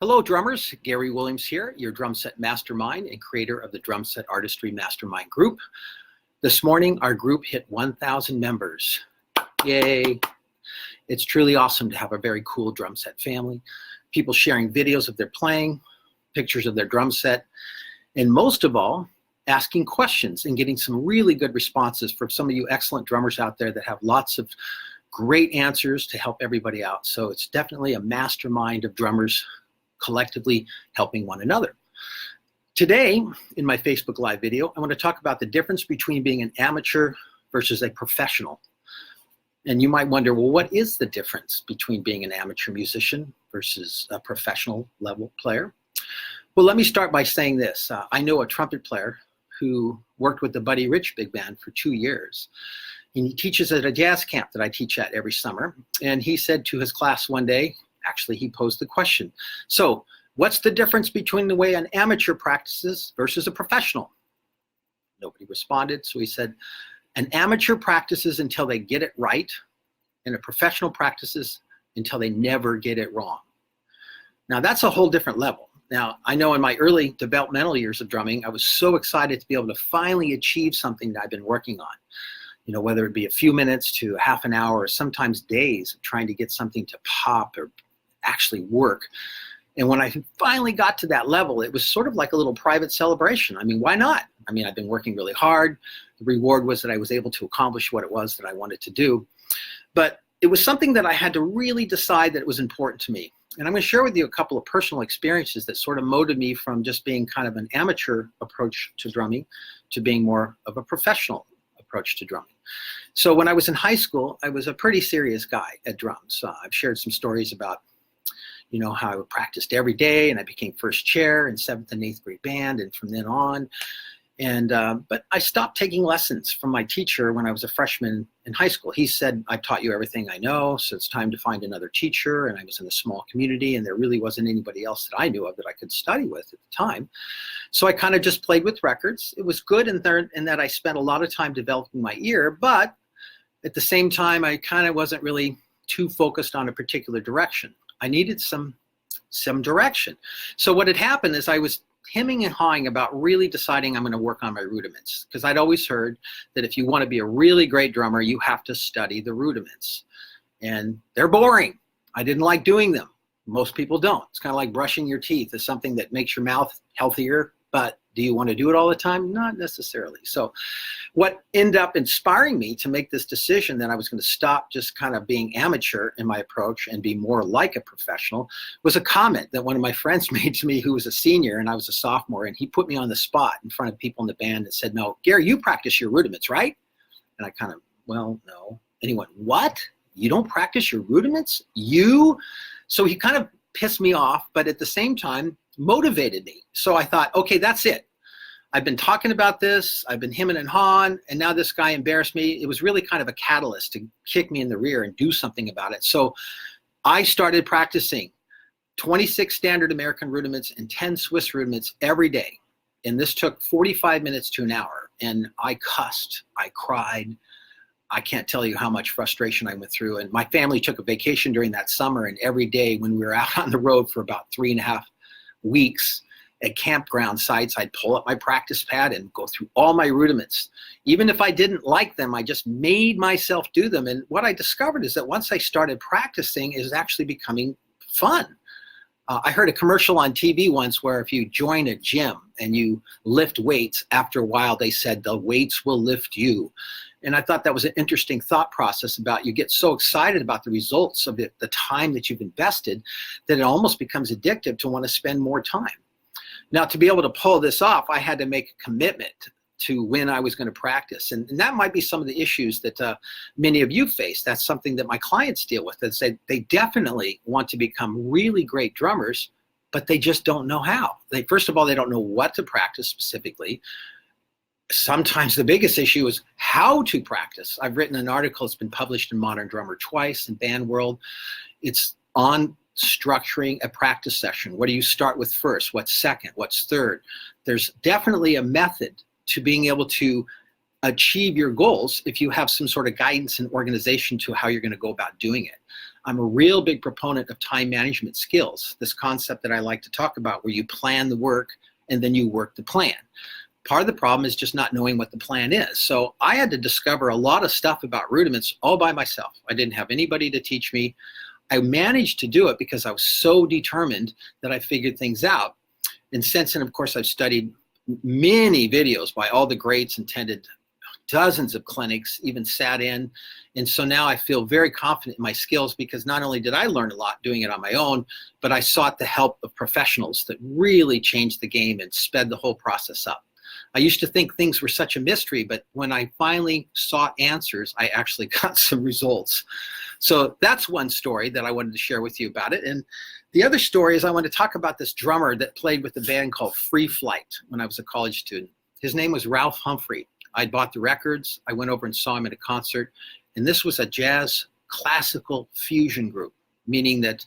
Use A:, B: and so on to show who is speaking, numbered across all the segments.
A: Hello drummers, Gary Williams here, your Drumset Mastermind and creator of the Drumset Artistry Mastermind Group. This morning our group hit 1,000 members. Yay! It's truly awesome to have a very cool drum set family. People sharing videos of their playing, pictures of their drum set, and most of all, asking questions and getting some really good responses from some of you excellent drummers out there that have lots of great answers to help everybody out. So it's definitely a mastermind of drummers collectively helping one another. Today, in my Facebook Live video, I want to talk about the difference between being an amateur versus a professional. And you might wonder, well, what is the difference between being an amateur musician versus a professional level player? Well, let me start by saying this. I know a trumpet player who worked with the Buddy Rich Big Band for 2 years. And he teaches at a jazz camp that I teach at every summer. And he said to his class one day, actually, he posed the question. So, what's the difference between the way an amateur practices versus a professional? Nobody responded, so he said, an amateur practices until they get it right, and a professional practices until they never get it wrong. Now, that's a whole different level. Now, I know in my early developmental years of drumming, I was so excited to be able to finally achieve something that I've been working on. You know, whether it be a few minutes to half an hour or sometimes days of trying to get something to pop or actually work. And when I finally got to that level, it was sort of like a little private celebration. I mean, why not? I mean, I've been working really hard. The reward was that I was able to accomplish what it was that I wanted to do. But it was something that I had to really decide that it was important to me. And I'm going to share with you a couple of personal experiences that sort of molded me from just being kind of an amateur approach to drumming to being more of a professional approach to drumming. So when I was in high school, I was a pretty serious guy at drums. I've shared some stories about, you know, how I practiced every day, and I became first chair in 7th and 8th grade band, and from then on. And but I stopped taking lessons from my teacher when I was a freshman in high school. He said, I've taught you everything I know, so it's time to find another teacher. And I was in a small community, and there really wasn't anybody else that I knew of that I could study with at the time. So I kind of just played with records. It was good in that I spent a lot of time developing my ear, but at the same time, I kind of wasn't really too focused on a particular direction. I needed some direction. So what had happened is I was hemming and hawing about really deciding I'm going to work on my rudiments, because I'd always heard that if you want to be a really great drummer, you have to study the rudiments. And they're boring. I didn't like doing them. Most people don't. It's kind of like brushing your teeth. It's something that makes your mouth healthier, but do you want to do it all the time? Not necessarily. So what ended up inspiring me to make this decision that I was going to stop just kind of being amateur in my approach and be more like a professional was a comment that one of my friends made to me, who was a senior and I was a sophomore, and he put me on the spot in front of people in the band and said, no, Gary, you practice your rudiments, right? And I kind of, well, no. And he went, what? You don't practice your rudiments? You? So he kind of pissed me off, but at the same time, motivated me. So I thought, okay, that's it. I've been talking about this, I've been hemming and hawing, and now this guy embarrassed me. It was really kind of a catalyst to kick me in the rear and do something about it. So I started practicing 26 standard American rudiments and 10 Swiss rudiments every day. And this took 45 minutes to an hour. And I cussed, I cried. I can't tell you how much frustration I went through. And my family took a vacation during that summer, and every day when we were out on the road for about 3.5 weeks at campground sites, I'd pull up my practice pad and go through all my rudiments. Even if I didn't like them, I just made myself do them. And what I discovered is that once I started practicing, it was actually becoming fun. I heard a commercial on TV once where if you join a gym and you lift weights, after a while they said the weights will lift you. And I thought that was an interesting thought process about you get so excited about the results of it, the time that you've invested, that it almost becomes addictive to want to spend more time. Now, to be able to pull this off, I had to make a commitment to when I was going to practice. And that might be some of the issues that many of you face. That's something that my clients deal with. That say they definitely want to become really great drummers, but they just don't know how. First of all, they don't know what to practice specifically. Sometimes the biggest issue is how to practice. I've written an article, it's been published in Modern Drummer twice, in Band World. It's on structuring a practice session. What do you start with first? What's second? What's third? There's definitely a method to being able to achieve your goals if you have some sort of guidance and organization to how you're going to go about doing it. I'm a real big proponent of time management skills, this concept that I like to talk about where you plan the work and then you work the plan. Part of the problem is just not knowing what the plan is. So I had to discover a lot of stuff about rudiments all by myself. I didn't have anybody to teach me. I managed to do it because I was so determined that I figured things out. And since then, of course, I've studied many videos by all the greats, attended dozens of clinics, even sat in. And so now I feel very confident in my skills because not only did I learn a lot doing it on my own, but I sought the help of professionals that really changed the game and sped the whole process up. I used to think things were such a mystery, but when I finally sought answers, I actually got some results. So that's one story that I wanted to share with you about it. And the other story is I want to talk about this drummer that played with a band called Free Flight when I was a college student. His name was Ralph Humphrey. I bought the records. I went over and saw him at a concert. And this was a jazz classical fusion group, meaning that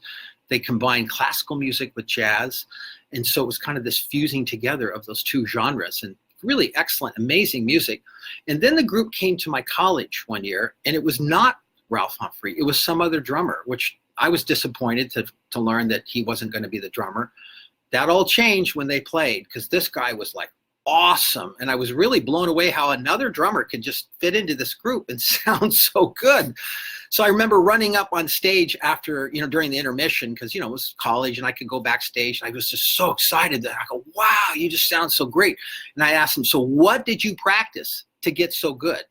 A: they combined classical music with jazz. And so it was kind of this fusing together of those two genres, and really excellent, amazing music. And then the group came to my college one year, and it was not Ralph Humphrey. It was some other drummer, which I was disappointed to learn that he wasn't going to be the drummer. That all changed when they played, because this guy was like awesome. And I was really blown away how another drummer could just fit into this group and sound so good. So I remember running up on stage after, during the intermission, because, it was college and I could go backstage. I was just so excited that I go, wow, you just sound so great. And I asked him, so what did you practice to get so good?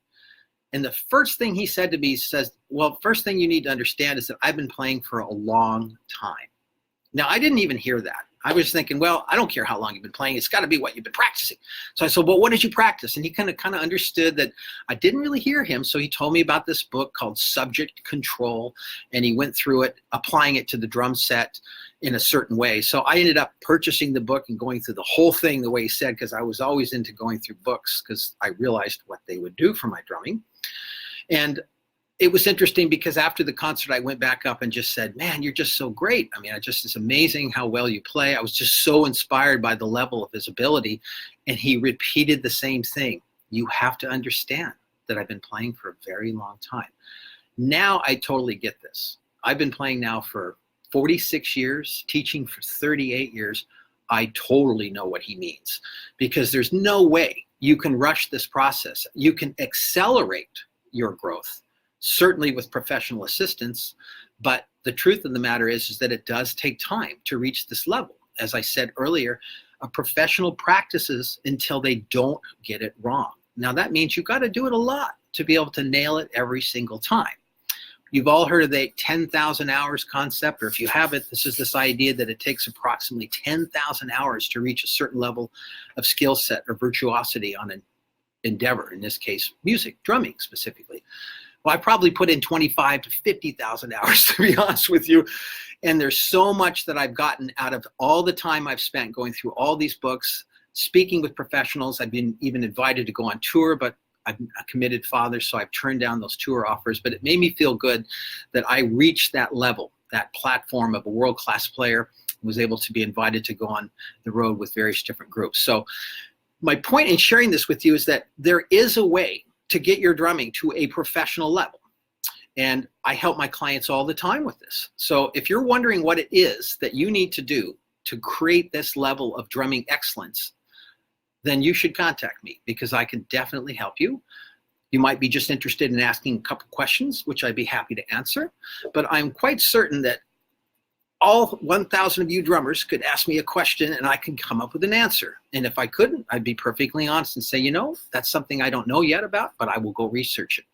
A: And the first thing he said to me says, well, first thing you need to understand is that I've been playing for a long time. Now, I didn't even hear that. I was thinking, well, I don't care how long you've been playing. It's got to be what you've been practicing. So I said, well, what did you practice? And he kind of understood that I didn't really hear him. So he told me about this book called Subject Control, and he went through it, applying it to the drum set in a certain way. So I ended up purchasing the book and going through the whole thing the way he said, because I was always into going through books because I realized what they would do for my drumming. And it was interesting because after the concert, I went back up and just said, man, you're just so great. I mean, it's amazing how well you play. I was just so inspired by the level of his ability. And he repeated the same thing. You have to understand that I've been playing for a very long time. Now I totally get this. I've been playing now for 46 years, teaching for 38 years. I totally know what he means, because there's no way you can rush this process. You can accelerate your growth, certainly with professional assistance, but the truth of the matter is that it does take time to reach this level. As I said earlier, a professional practices until they don't get it wrong. Now that means you've got to do it a lot to be able to nail it every single time. You've all heard of the 10,000 hours concept, or if you haven't, this is this idea that it takes approximately 10,000 hours to reach a certain level of skill set or virtuosity on an endeavor, in this case, music, drumming specifically. Well, I probably put in 25 to 50,000 hours, to be honest with you. And there's so much that I've gotten out of all the time I've spent going through all these books, speaking with professionals. I've been even invited to go on tour, but I'm a committed father, so I've turned down those tour offers. But it made me feel good that I reached that level, that platform of a world-class player, was able to be invited to go on the road with various different groups. So my point in sharing this with you is that there is a way to get your drumming to a professional level. And I help my clients all the time with this. So if you're wondering what it is that you need to do to create this level of drumming excellence, then you should contact me, because I can definitely help you. You might be just interested in asking a couple questions, which I'd be happy to answer. But I'm quite certain that all 1,000 of you drummers could ask me a question and I can come up with an answer. And if I couldn't, I'd be perfectly honest and say, that's something I don't know yet about, but I will go research it.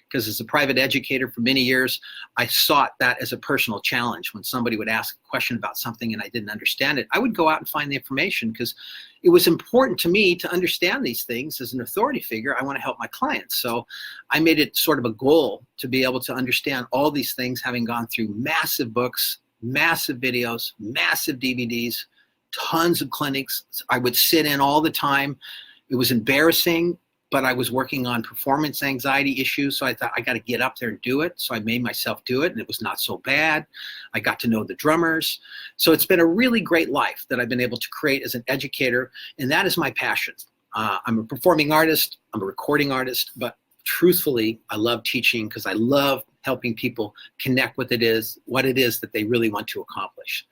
A: Because as a private educator for many years, I sought that as a personal challenge. When somebody would ask a question about something and I didn't understand it, I would go out and find the information, because it was important to me to understand these things. As an authority figure, I want to help my clients. So I made it sort of a goal to be able to understand all these things, having gone through massive books, massive videos, massive DVDs, tons of clinics. I would sit in all the time. It was embarrassing, but I was working on performance anxiety issues. So I thought, I got to get up there and do it. So I made myself do it, and it was not so bad. I got to know the drummers. So it's been a really great life that I've been able to create as an educator. And that is my passion. I'm a performing artist. I'm a recording artist, but truthfully, I love teaching because I love helping people connect with what it is that they really want to accomplish.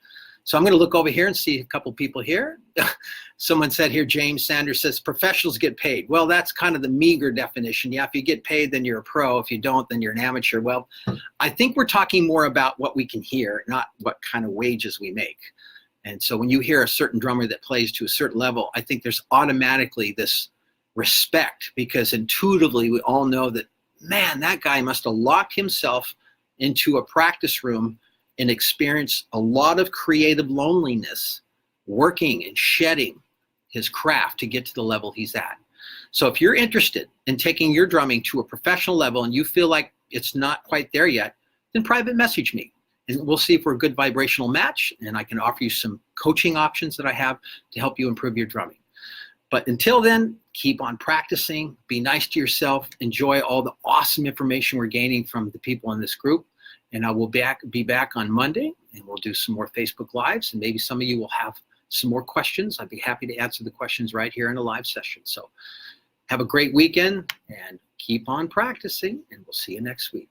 A: So I'm going to look over here and see a couple people here. Someone said here, James Sanders says, professionals get paid. Well, that's kind of the meager definition. Yeah, if you get paid, then you're a pro. If you don't, then you're an amateur. Well, I think we're talking more about what we can hear, not what kind of wages we make. And so when you hear a certain drummer that plays to a certain level, I think there's automatically this respect, because intuitively we all know that, man, that guy must have locked himself into a practice room and experienced a lot of creative loneliness working and shedding his craft to get to the level he's at. So if you're interested in taking your drumming to a professional level and you feel like it's not quite there yet, then private message me. And we'll see if we're a good vibrational match, and I can offer you some coaching options that I have to help you improve your drumming. But until then, keep on practicing, be nice to yourself, enjoy all the awesome information we're gaining from the people in this group. And I will be back on Monday, and we'll do some more Facebook Lives, and maybe some of you will have some more questions. I'd be happy to answer the questions right here in a live session. So have a great weekend and keep on practicing, and we'll see you next week.